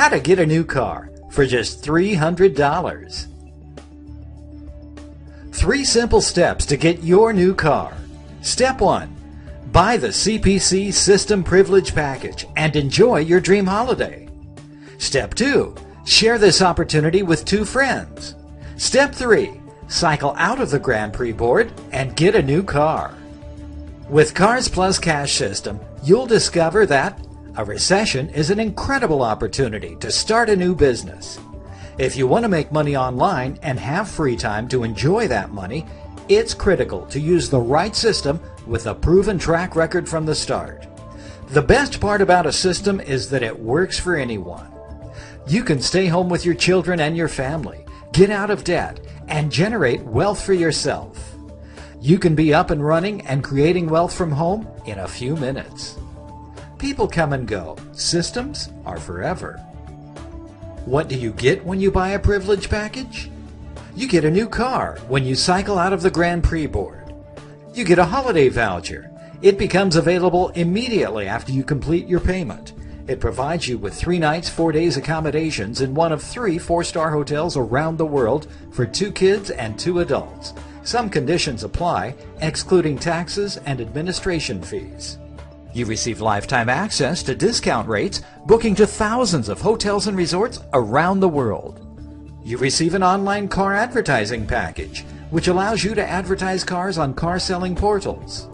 How to get a new car for just $300. 3 simple steps to get your new car. Step 1. Buy the CPC System Privilege Package and enjoy your dream holiday. Step 2. Share this opportunity with 2 friends. Step 3. Cycle out of the Grand Prix board and get a new car. With Carspluscash system, you'll discover that a recession is an incredible opportunity to start a new business. If you want to make money online and have free time to enjoy that money, it's critical to use the right system with a proven track record from the start. The best part about a system is that it works for anyone. You can stay home with your children and your family, get out of debt, and generate wealth for yourself. You can be up and running and creating wealth from home in a few minutes. People come and go. Systems are forever. What do you get when you buy a privilege package? You get a new car when you cycle out of the Grand Prix board. You get a holiday voucher. It becomes available immediately after you complete your payment. It provides you with 3 nights, 4 days accommodations in one of 3 4-star hotels around the world for 2 kids and 2 adults. Some conditions apply, excluding taxes and administration fees. You receive lifetime access to discount rates, booking to thousands of hotels and resorts around the world. You receive an online car advertising package, which allows you to advertise cars on car selling portals.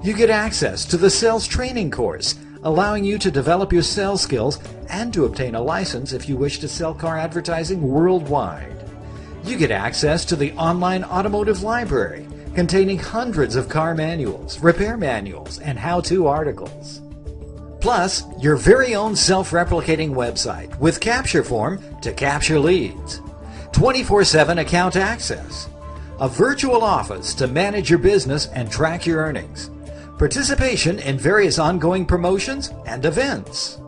You get access to the sales training course, allowing you to develop your sales skills and to obtain a license if you wish to sell car advertising worldwide. You get access to the online automotive library, containing hundreds of car manuals, repair manuals, and how-to articles. Plus, your very own self-replicating website with capture form to capture leads, 24/7 account access, a virtual office to manage your business and track your earnings, participation in various ongoing promotions and events.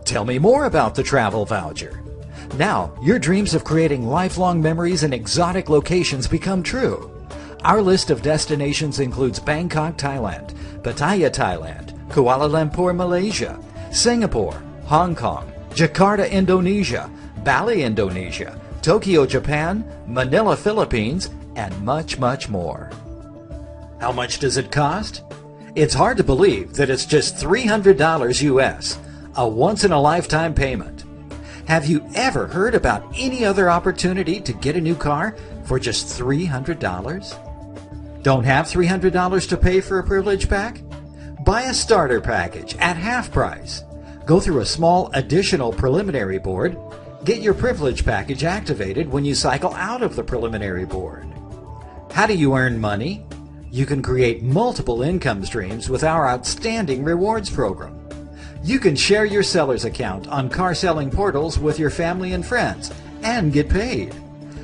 Tell me more about the travel voucher. Now, your dreams of creating lifelong memories in exotic locations become true. Our list of destinations includes Bangkok, Thailand, Pattaya, Thailand, Kuala Lumpur, Malaysia, Singapore, Hong Kong, Jakarta, Indonesia, Bali, Indonesia, Tokyo, Japan, Manila, Philippines, and much, much more. How much does it cost? It's hard to believe that it's just $300 US, a once-in-a-lifetime payment. Have you ever heard about any other opportunity to get a new car for just $300? Don't have $300 to pay for a privilege pack? Buy a starter package at half price. Go through a small additional preliminary board. Get your privilege package activated when you cycle out of the preliminary board. How do you earn money? You can create multiple income streams with our outstanding rewards program. You can share your seller's account on car selling portals with your family and friends and get paid.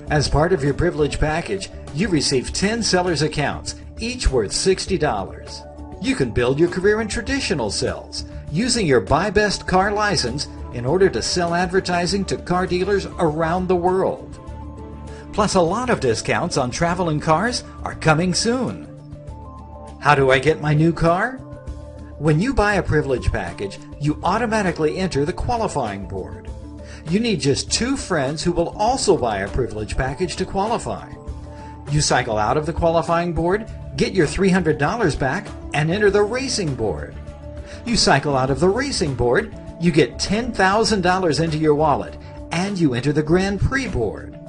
As part of your privilege package, you receive 10 sellers' accounts, each worth $60. You can build your career in traditional sales, using your Buy Best Car license in order to sell advertising to car dealers around the world. Plus, a lot of discounts on travel and cars are coming soon. How do I get my new car? When you buy a privilege package, you automatically enter the qualifying board. You need just 2 friends who will also buy a privilege package to qualify. You cycle out of the qualifying board, get your $300 back, and enter the racing board. You cycle out of the racing board, you get $10,000 into your wallet, and you enter the Grand Prix board.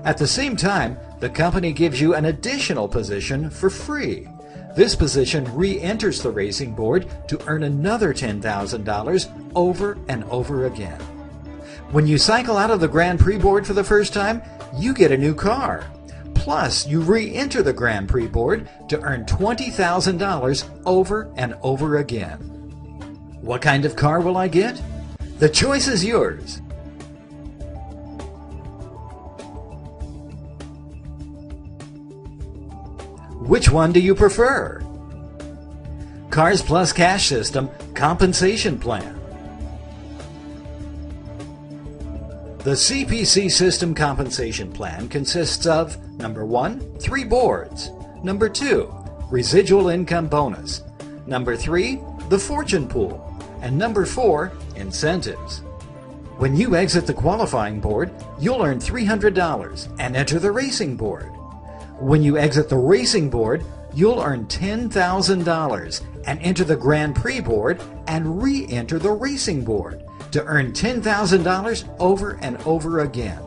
At the same time, the company gives you an additional position for free. This position re-enters the racing board to earn another $10,000 over and over again. When you cycle out of the Grand Prix board for the first time, you get a new car. Plus, you re-enter the Grand Prix board to earn $20,000 over and over again. What kind of car will I get? The choice is yours. Which one do you prefer? Carspluscash system compensation plan. The CPC system compensation plan consists of number 1, 3 boards, number 2, residual income bonus, number 3, the fortune pool, and number 4, incentives. When you exit the qualifying board, you'll earn $300 and enter the racing board. When you exit the racing board, you'll earn $10,000 and enter the Grand Prix board and re-enter the racing board to earn $10,000 over and over again.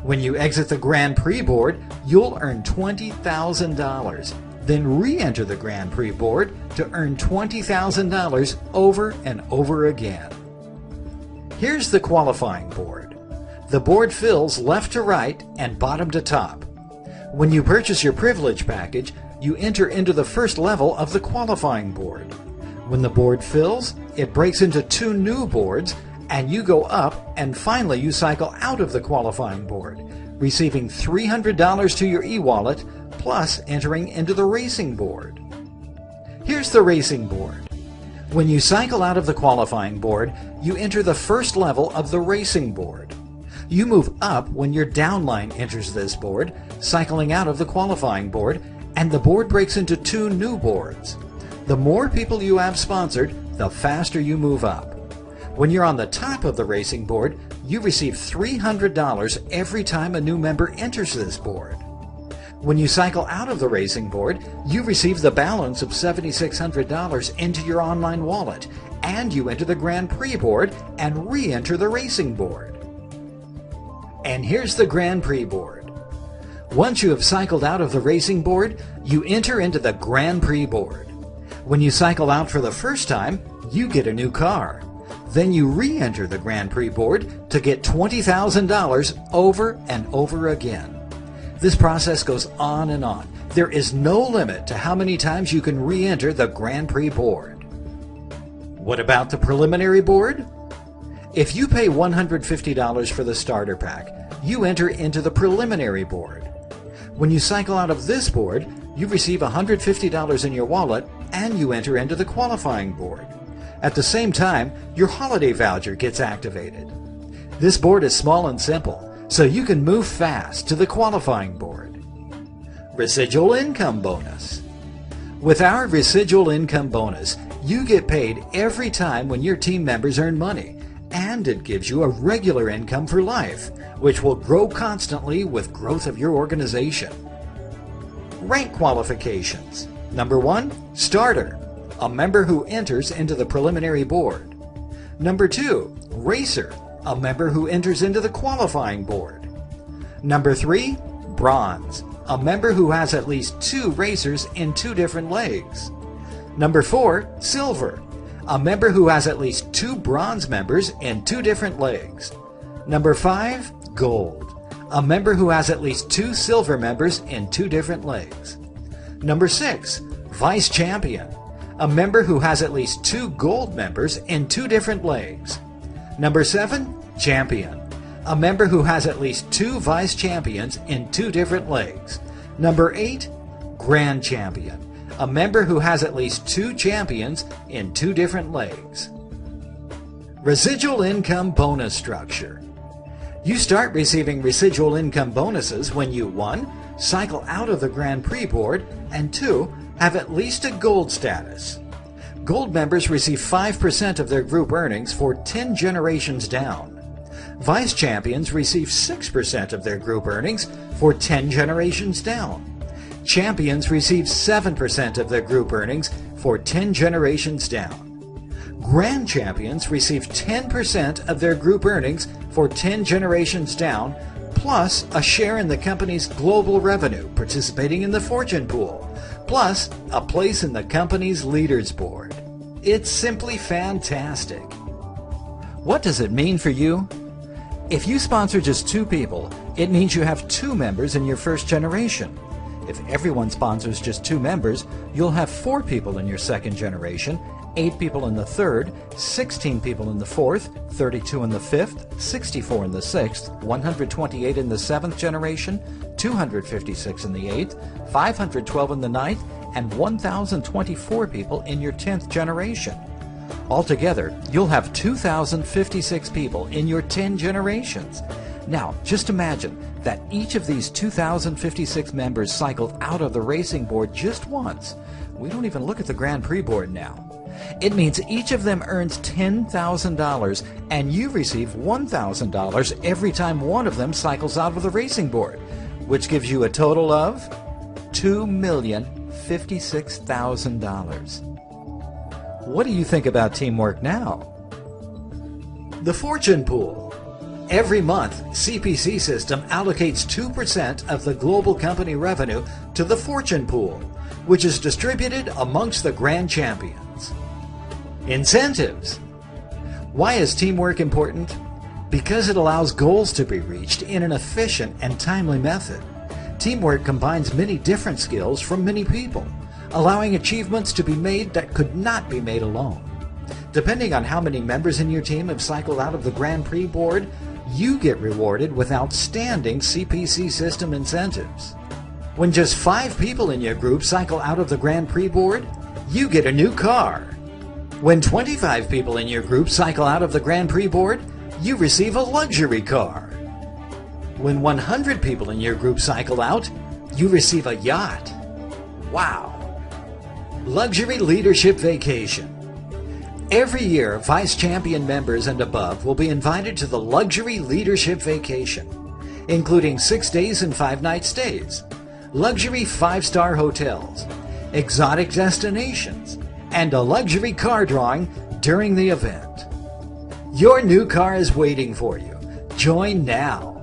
When you exit the Grand Prix board, you'll earn $20,000, then re-enter the Grand Prix board to earn $20,000 over and over again. Here's the qualifying board. The board fills left to right and bottom to top. When you purchase your privilege package, you enter into the first level of the qualifying board. When the board fills, it breaks into 2 new boards, and you go up, and finally you cycle out of the qualifying board, receiving $300 to your e-wallet, plus entering into the racing board. Here's the racing board. When you cycle out of the qualifying board, you enter the first level of the racing board. You move up when your downline enters this board, cycling out of the qualifying board, and the board breaks into 2 new boards. The more people you have sponsored, the faster you move up. When you're on the top of the racing board, you receive $300 every time a new member enters this board. When you cycle out of the racing board, you receive the balance of $7,600 into your online wallet, and you enter the Grand Prix board and re-enter the racing board. And here's the Grand Prix board. Once you have cycled out of the racing board, you enter into the Grand Prix board. When you cycle out for the first time, you get a new car. Then you re-enter the Grand Prix board to get $20,000 over and over again. This process goes on and on. There is no limit to how many times you can re-enter the Grand Prix board. What about the preliminary board? If you pay $150 for the starter pack, you enter into the preliminary board. When you cycle out of this board, you receive $150 in your wallet and you enter into the qualifying board. At the same time, your holiday voucher gets activated. This board is small and simple, so you can move fast to the qualifying board. Residual income bonus. With our residual income bonus, you get paid every time when your team members earn money, and it gives you a regular income for life, which will grow constantly with growth of your organization. Rank qualifications. Number 1, starter, a member who enters into the preliminary board. Number 2, racer, a member who enters into the qualifying board. Number 3, bronze, a member who has at least 2 racers in 2 different legs. Number 4, silver, a member who has at least 2 bronze members in 2 different legs. Number 5, gold, a member who has at least 2 silver members in 2 different legs. Number 6, vice champion, a member who has at least 2 gold members in 2 different legs. Number 7, champion, a member who has at least 2 vice champions in 2 different legs. Number 8, grand champion, a member who has at least 2 champions in 2 different legs. Residual income bonus structure. You start receiving residual income bonuses when you 1, cycle out of the Grand Prix board, and 2, have at least a gold status. Gold members receive 5% of their group earnings for 10 generations down. Vice champions receive 6% of their group earnings for 10 generations down. Champions receive 7% of their group earnings for 10 generations down. Grand champions receive 10% of their group earnings for 10 generations down, plus a share in the company's global revenue participating in the fortune pool, plus a place in the company's leaders board. It's simply fantastic. What does it mean for you? If you sponsor just 2 people, it means you have 2 members in your first generation. If everyone sponsors just 2 members, you'll have 4 people in your second generation, 8 people in the third, 16 people in the fourth, 32 in the fifth, 64 in the sixth, 128 in the seventh generation, 256 in the eighth, 512 in the ninth, and 1,024 people in your 10th generation. Altogether, you'll have 2,056 people in your 10 generations. Now, just imagine that each of these 2,056 members cycled out of the racing board just once. We don't even look at the Grand Prix board now. It means each of them earns $10,000 and you receive $1,000 every time one of them cycles out of the racing board, which gives you a total of $2,056,000. What do you think about teamwork now? The Fortune Pool. Every month, CPC System allocates 2% of the global company revenue to the Fortune Pool, which is distributed amongst the grand champions. Incentives. Why is teamwork important? Because it allows goals to be reached in an efficient and timely method. Teamwork combines many different skills from many people, allowing achievements to be made that could not be made alone. Depending on how many members in your team have cycled out of the Grand Prix board, you get rewarded with outstanding CPC System incentives. When just 5 people in your group cycle out of the Grand Prix board, you get a new car. When 25 people in your group cycle out of the Grand Prix board, you receive a luxury car. When 100 people in your group cycle out, you receive a yacht. Wow! Luxury Leadership Vacation. Every year, Vice Champion members and above will be invited to the Luxury Leadership Vacation, including 6 days and 5-night stays, luxury 5-star hotels, exotic destinations, and a luxury car drawing during the event. Your new car is waiting for you. Join now.